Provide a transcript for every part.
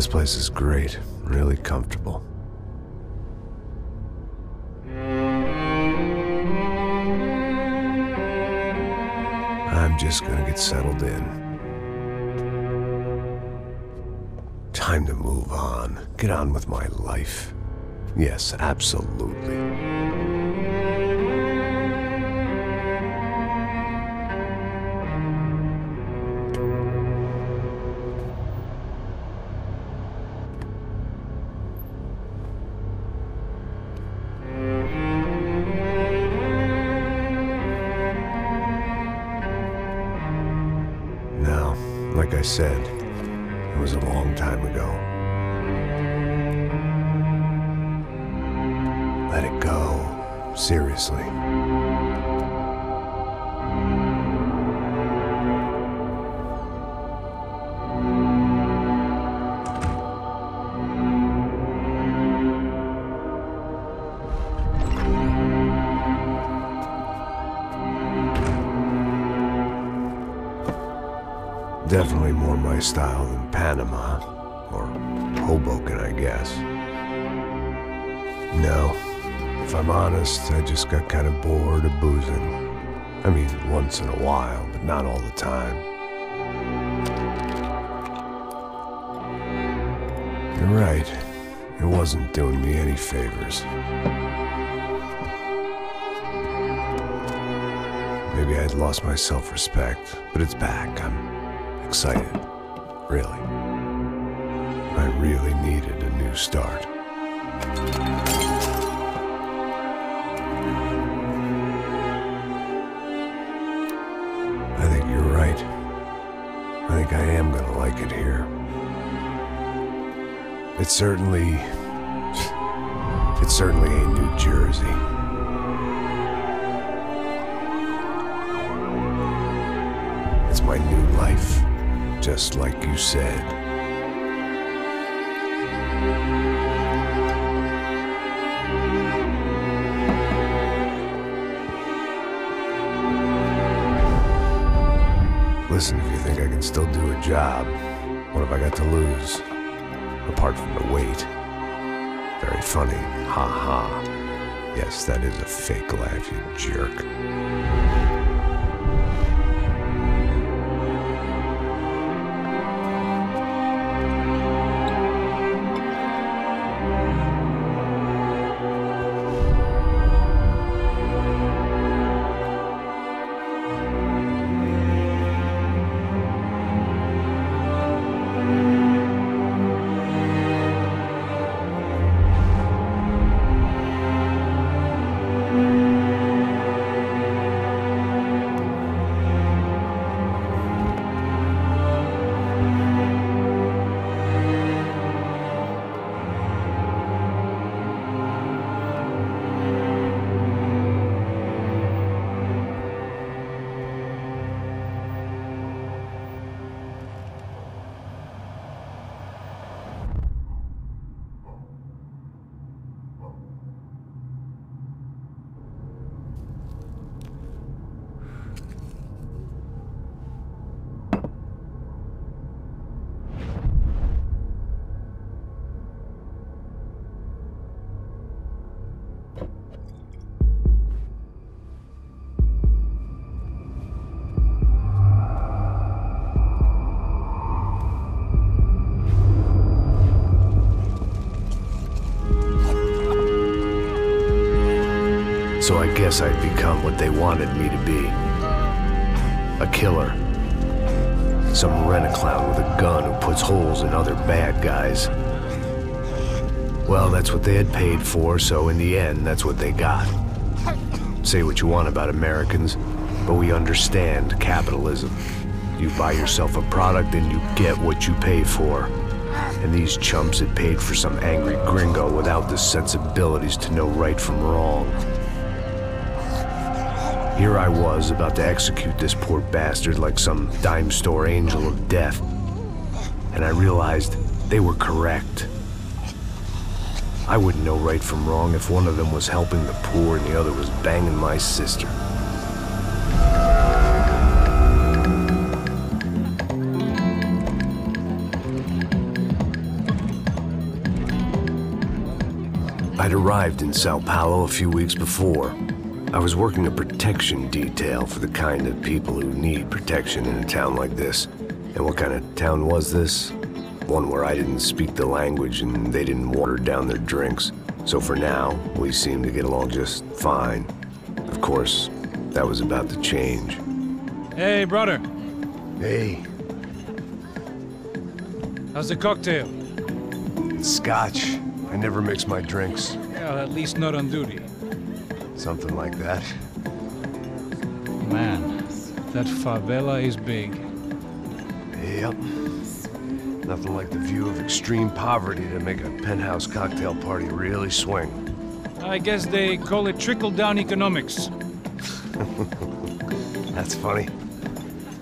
This place is great, really comfortable. I'm just gonna get settled in. Time to move on. Get on with my life. Yes, absolutely. Now, like I said, it was a long time ago. Let it go. Seriously. Definitely more my style than Panama, or Hoboken, I guess. No, if I'm honest, I just got kind of bored of boozing. I mean, once in a while, but not all the time. You're right, it wasn't doing me any favors. Maybe I'd lost my self-respect, but it's back. I'm excited, really. I really needed a new start. I think you're right. I think I am gonna like it here. It certainly ain't New Jersey. It's my new life. Just like you said. Listen, if you think I can still do a job, what have I got to lose? Apart from the weight. Very funny. Ha ha. Yes, that is a fake laugh, you jerk. So I guess I'd become what they wanted me to be. A killer. Some rent-a-clown with a gun who puts holes in other bad guys. Well, that's what they had paid for, so in the end, that's what they got. Say what you want about Americans, but we understand capitalism. You buy yourself a product and you get what you pay for. And these chumps had paid for some angry gringo without the sensibilities to know right from wrong. Here I was, about to execute this poor bastard like some dime store angel of death. And I realized they were correct. I wouldn't know right from wrong if one of them was helping the poor and the other was banging my sister. I'd arrived in Sao Paulo a few weeks before. I was working a protection detail for the kind of people who need protection in a town like this. And what kind of town was this? One where I didn't speak the language and they didn't water down their drinks. So for now, we seemed to get along just fine. Of course, that was about to change. Hey, brother. Hey. How's the cocktail? Scotch. I never mix my drinks. Well, at least not on duty. Something like that. Man, that favela is big. Yep. Nothing like the view of extreme poverty to make a penthouse cocktail party really swing. I guess they call it trickle-down economics. That's funny.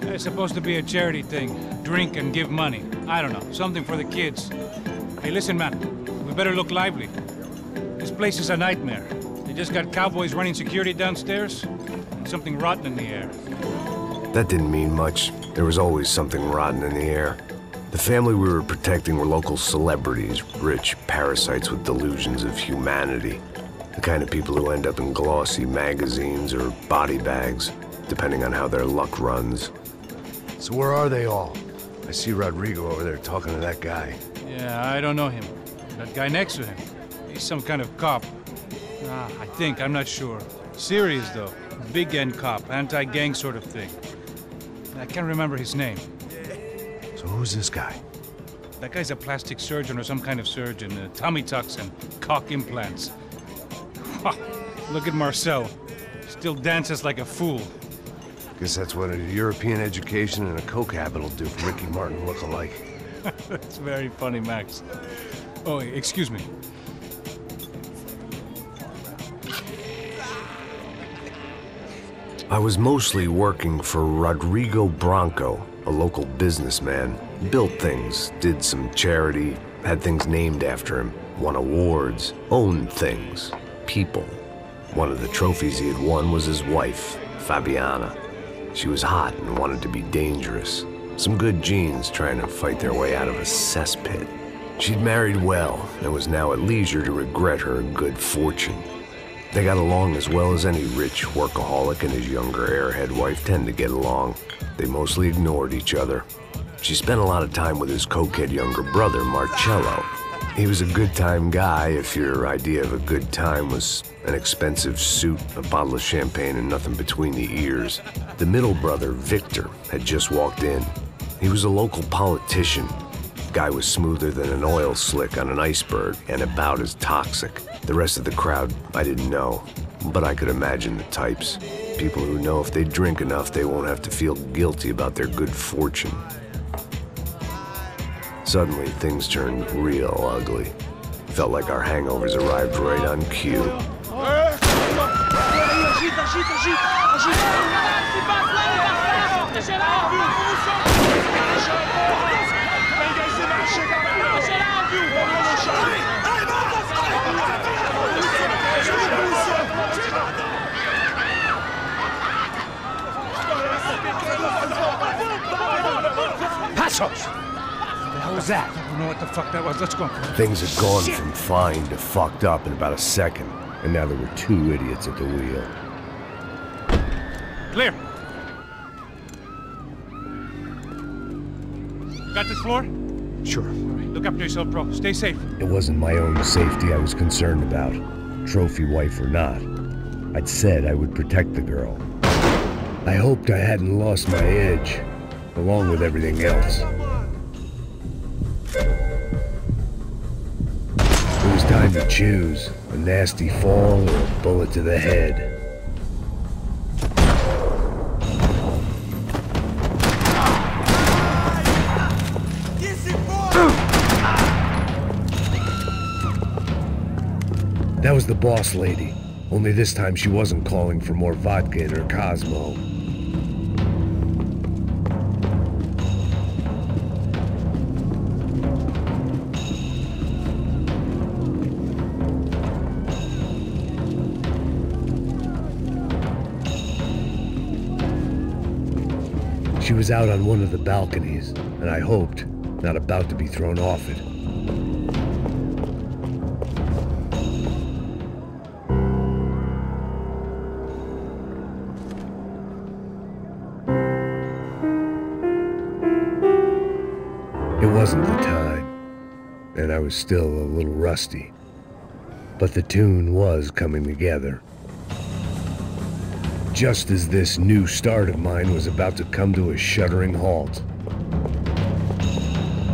It's supposed to be a charity thing. Drink and give money. I don't know, something for the kids. Hey, listen, man. We better look lively. This place is a nightmare. They just got cowboys running security downstairs, and something rotten in the air. That didn't mean much. There was always something rotten in the air. The family we were protecting were local celebrities, rich parasites with delusions of humanity. The kind of people who end up in glossy magazines or body bags, depending on how their luck runs. So where are they all? I see Rodrigo over there talking to that guy. Yeah, I don't know him. That guy next to him, he's some kind of cop. I think, I'm not sure. Serious, though. Big N cop, anti-gang sort of thing. I can't remember his name. So who's this guy? That guy's a plastic surgeon or some kind of surgeon. Tummy tucks and cock implants. Look at Marcel. Still dances like a fool. Guess that's what a European education and a coke habit will do for Ricky Martin look-alike. That's very funny, Max. Oh, excuse me. I was mostly working for Rodrigo Branco, a local businessman. Built things, did some charity, had things named after him, won awards, owned things, people. One of the trophies he had won was his wife, Fabiana. She was hot and wanted to be dangerous. Some good genes trying to fight their way out of a cesspit. She'd married well and was now at leisure to regret her good fortune. They got along as well as any rich workaholic and his younger airhead wife tend to get along. They mostly ignored each other. She spent a lot of time with his cokehead younger brother, Marcello. He was a good-time guy if your idea of a good time was an expensive suit, a bottle of champagne, and nothing between the ears. The middle brother, Victor, had just walked in. He was a local politician. Guy was smoother than an oil slick on an iceberg and about as toxic. The rest of the crowd, I didn't know, but I could imagine the types. People who know if they drink enough, they won't have to feel guilty about their good fortune. Suddenly, things turned real ugly. Felt like our hangovers arrived right on cue. Passos! What the hell was that? I don't know what the fuck that was. Let's go. Things had gone from fine to fucked up in about a second, and now there were two idiots at the wheel. Clear. Got this floor? Sure. All right, look after yourself, bro. Stay safe. It wasn't my own safety I was concerned about, trophy wife or not. I'd said I would protect the girl. I hoped I hadn't lost my edge, along with everything else. It was time to choose, a nasty fall or a bullet to the head. That was the boss lady, only this time she wasn't calling for more vodka in her Cosmo. She was out on one of the balconies, and I hoped, not about to be thrown off it. wasn't the time, and I was still a little rusty. But the tune was coming together. Just as this new start of mine was about to come to a shuddering halt.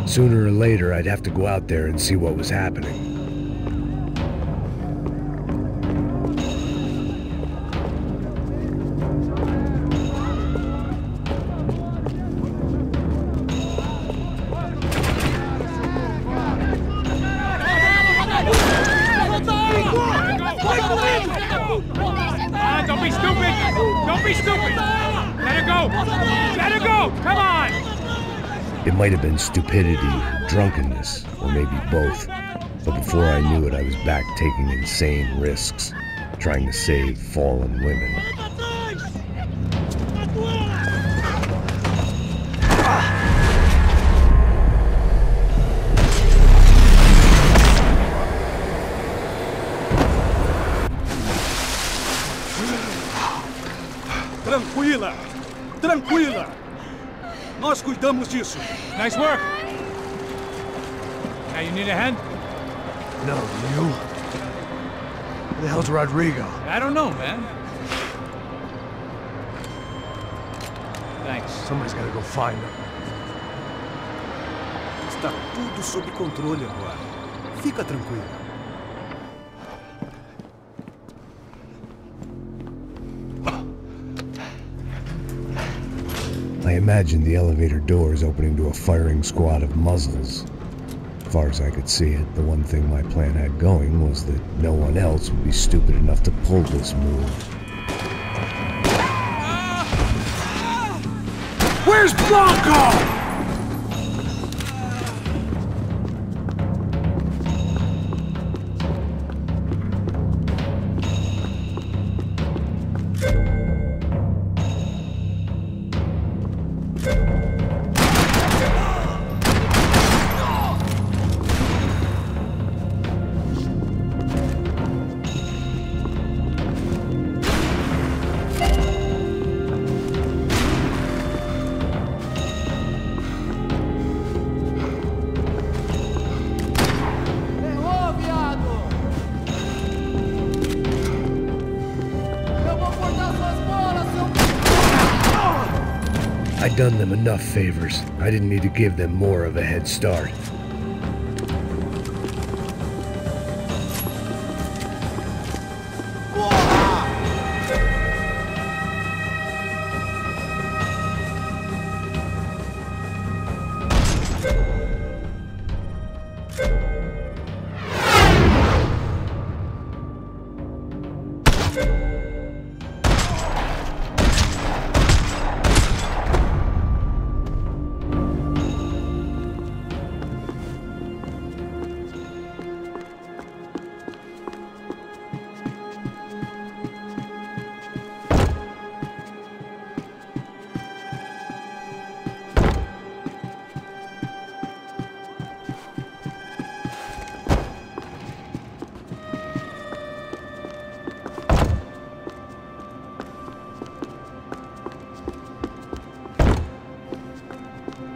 Sooner or later, I'd have to go out there and see what was happening. Don't be stupid! Don't be stupid! Let her go! Let her go! Come on! It might have been stupidity, drunkenness, or maybe both. But before I knew it, I was back taking insane risks, trying to save fallen women. Tranquila! Tranquila! Nós cuidamos disso. Nice work! Now you need a hand? No, you? Where the hell's Rodrigo? I don't know, man. Thanks. Somebody's gotta go find him. Está tudo sob controle agora. Fica tranquilo. I imagined the elevator doors opening to a firing squad of muzzles. As far as I could see it, the one thing my plan had going was that no one else would be stupid enough to pull this move. Where's Blanco? I'd done them enough favors. I didn't need to give them more of a head start.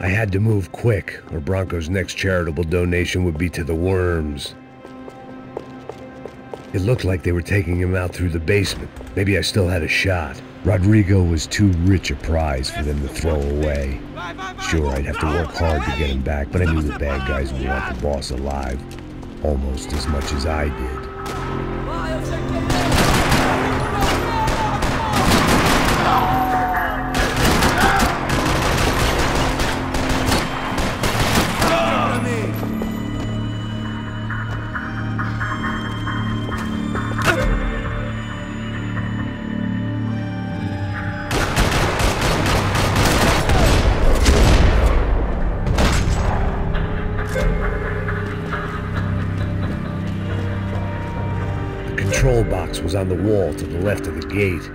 I had to move quick, or Bronco's next charitable donation would be to the worms. It looked like they were taking him out through the basement. Maybe I still had a shot. Rodrigo was too rich a prize for them to throw away. Sure, I'd have to work hard to get him back, but I knew the bad guys would want the boss alive, almost as much as I did. The control box was on the wall to the left of the gate.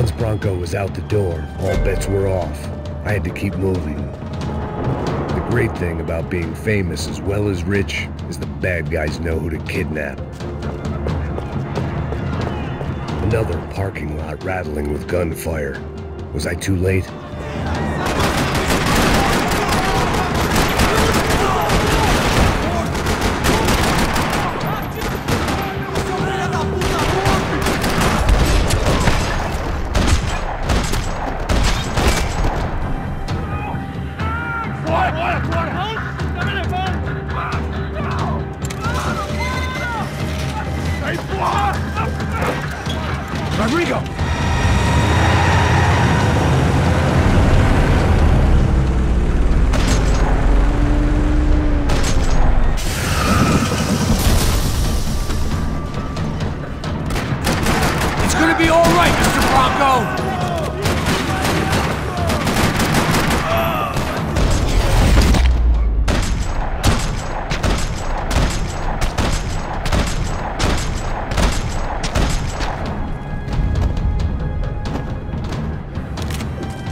Once Bronco was out the door, all bets were off. I had to keep moving. The great thing about being famous as well as rich is the bad guys know who to kidnap. Another parking lot rattling with gunfire. Was I too late? Rodrigo! It's gonna be all right, Mr. Bronco!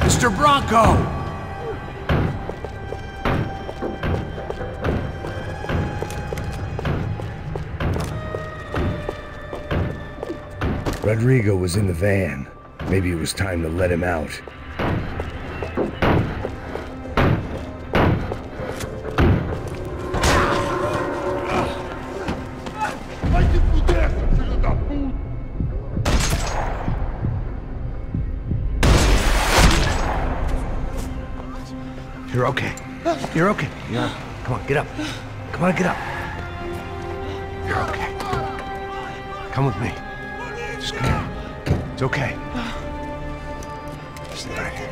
Mr. Bronco! Rodrigo was in the van. Maybe it was time to let him out. You're okay. You're okay. Come on, get up. Come on, get up. You're okay. Come with me. Just come. It's okay. Stay right here.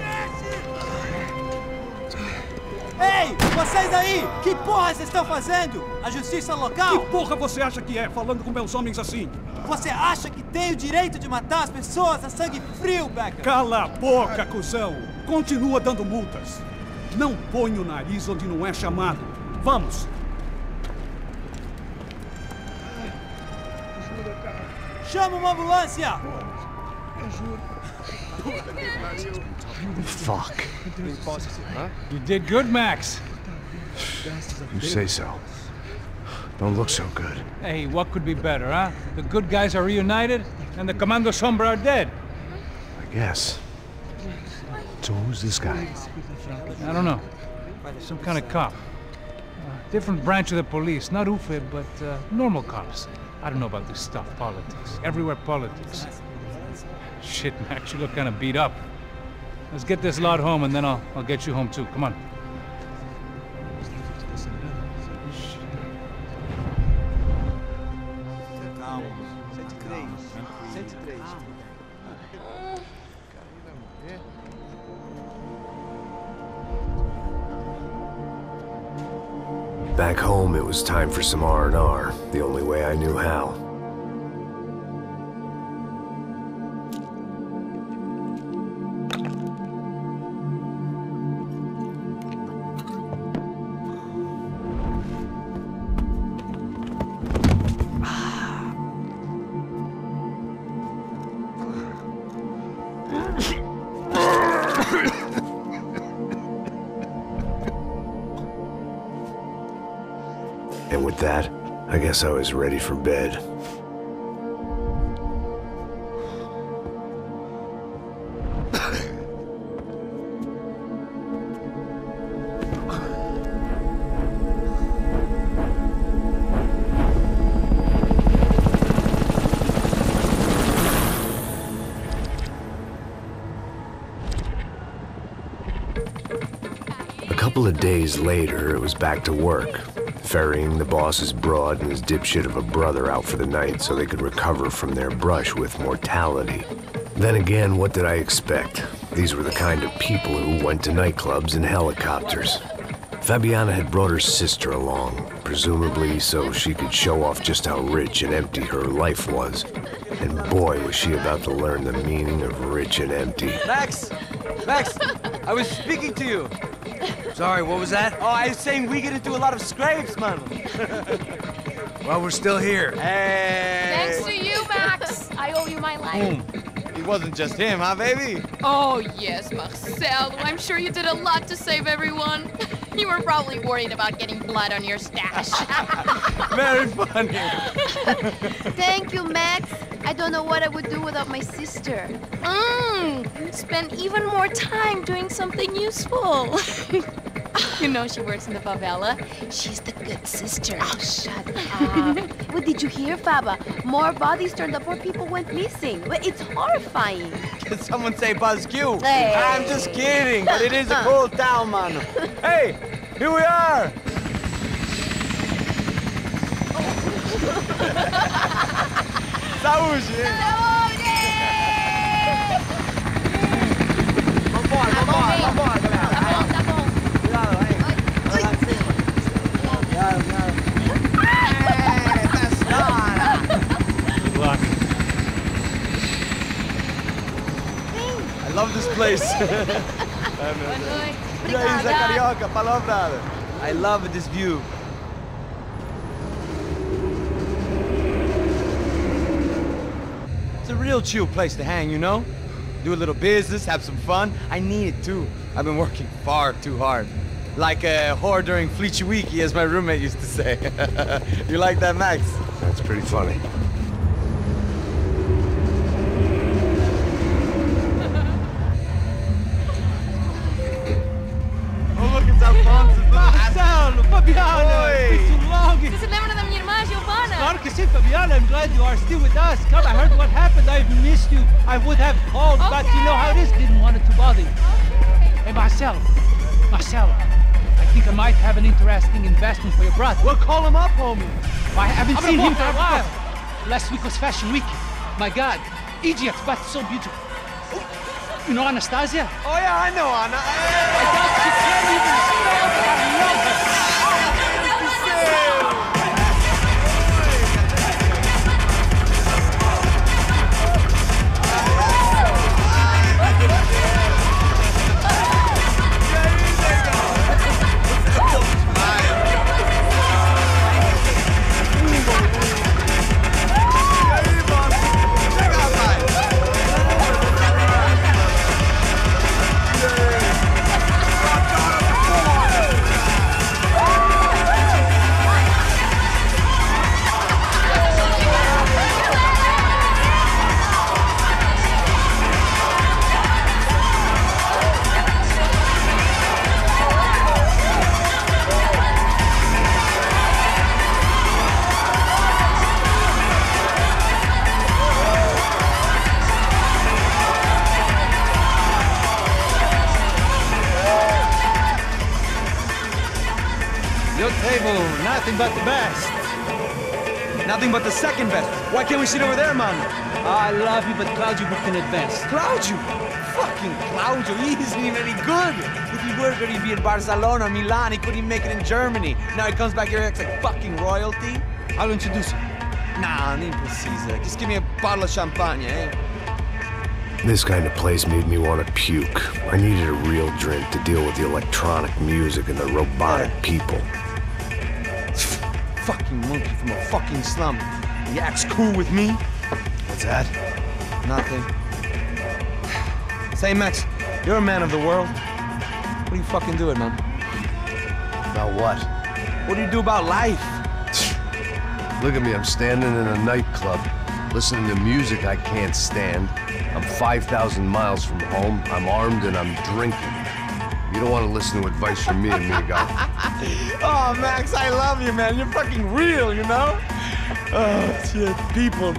Ei, vocês aí! Que porra vocês estão fazendo? A justiça local? Que porra você acha que é, falando com meus homens assim? Você acha que tem o direito de matar as pessoas a sangue frio, Becker? Cala a boca, cuzão! Continua dando multas. Não põe o nariz onde não é chamado. Vamos! Chama uma ambulância! Fuck. You did good, Max. You say so. Don't look so good. Hey, what could be better, huh? The good guys are reunited, and the Commando Sombra are dead. I guess. So who's this guy? I don't know. Some kind of cop. Different branch of the police. Not UFE, but normal cops. I don't know about this stuff, politics. Everywhere politics. Shit, Max, you look kind of beat up. Let's get this lot home, and then I'll get you home too. Come on. Back home, it was time for some R&R, the only way I knew how. And with that, I guess I was ready for bed. A couple of days later, it was back to work. Ferrying the boss's broad and his dipshit of a brother out for the night so they could recover from their brush with mortality. Then again, what did I expect? These were the kind of people who went to nightclubs in helicopters. Fabiana had brought her sister along, presumably so she could show off just how rich and empty her life was. And boy, was she about to learn the meaning of rich and empty. Max! Max! I was speaking to you! Sorry, what was that? Oh, I was saying we get into a lot of scrapes, man. Well, we're still here. Hey! Thanks to you, Max. I owe you my life. You wasn't just him, huh, baby? Oh, yes, Marcel. I'm sure you did a lot to save everyone. You were probably worried about getting blood on your stash. Very funny. Thank you, Max. I don't know what I would do without my sister. Spend even more time doing something useful. You know she works in the favela. She's the good sister. Oh, shut up. What did you hear, Faba? More bodies turned up where people went missing. It's horrifying. Did someone say Buzz Q? Hey. I'm just kidding, but it is a cool town, man. Hey, here we are. Saúde! Vambora, vambora, galera. Tá bom. Cuidado, aí. Vai lá em cima. Cuidado. Good luck. I love this place. E aí, Zé Carioca, palavra. I love this view. It's a real chill place to hang, you know? Do a little business, have some fun. I need it too. I've been working far too hard. Like a whore during Fleechy Weeky, as my roommate used to say. You like that, Max? That's pretty funny. Oh, look, it's Alfonso. Marcelo, Fabiana, Oi. it's been too long. Você se lembra da minha irmã, Giovanna? Claro que sim, Fabiana. I'm glad you are still with us. Come, I heard what happened. I've missed you. I would have called, but you know how it is. Didn't want it to bother you. Hey, Marcelo, I think I might have an interesting investment for your brother. Well, call him up, homie. I haven't seen him for a while. Last week was Fashion Week. My God, Egypt, but so beautiful. You know Anastasia? Oh, yeah, I know, Anna. I doubt she can't even spell, but I love her. Your table, nothing but the best. Nothing but the second best. Why can't we sit over there, man? I love you, but Claudio booked in advance. Claudio? Fucking Claudio, he isn't even any good. If he were good, he'd be in Barcelona, Milan. He couldn't even make it in Germany. Now he comes back here and acts like fucking royalty. I'll introduce you. Nah, nem precisa. Just give me a bottle of champagne, eh? This kind of place made me want to puke. I needed a real drink to deal with the electronic music and the robotic people. Fucking monkey from a fucking slum. He acts cool with me. What's that? Nothing. Say, Max, you're a man of the world. What do you fucking do it, man? About what? What do you do about life? Look at me, I'm standing in a nightclub, listening to music I can't stand. I'm 5,000 miles from home, I'm armed, and I'm drinking. You don't want to listen to advice from me, amigo. Oh, Max, I love you, man. You're fucking real, you know? Oh, shit. People.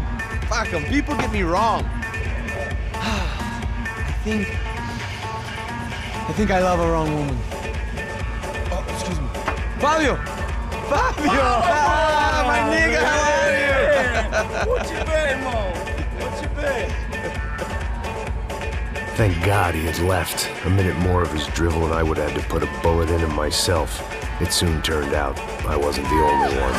Fuck them. People get me wrong. I think I love a wrong woman. Oh, excuse me. Fabio! Fabio! Ah, my nigga, how are you? What you been, Mo? What you been? Thank God he had left. A minute more of his drivel and I would have had to put a bullet in him myself. It soon turned out I wasn't the only one.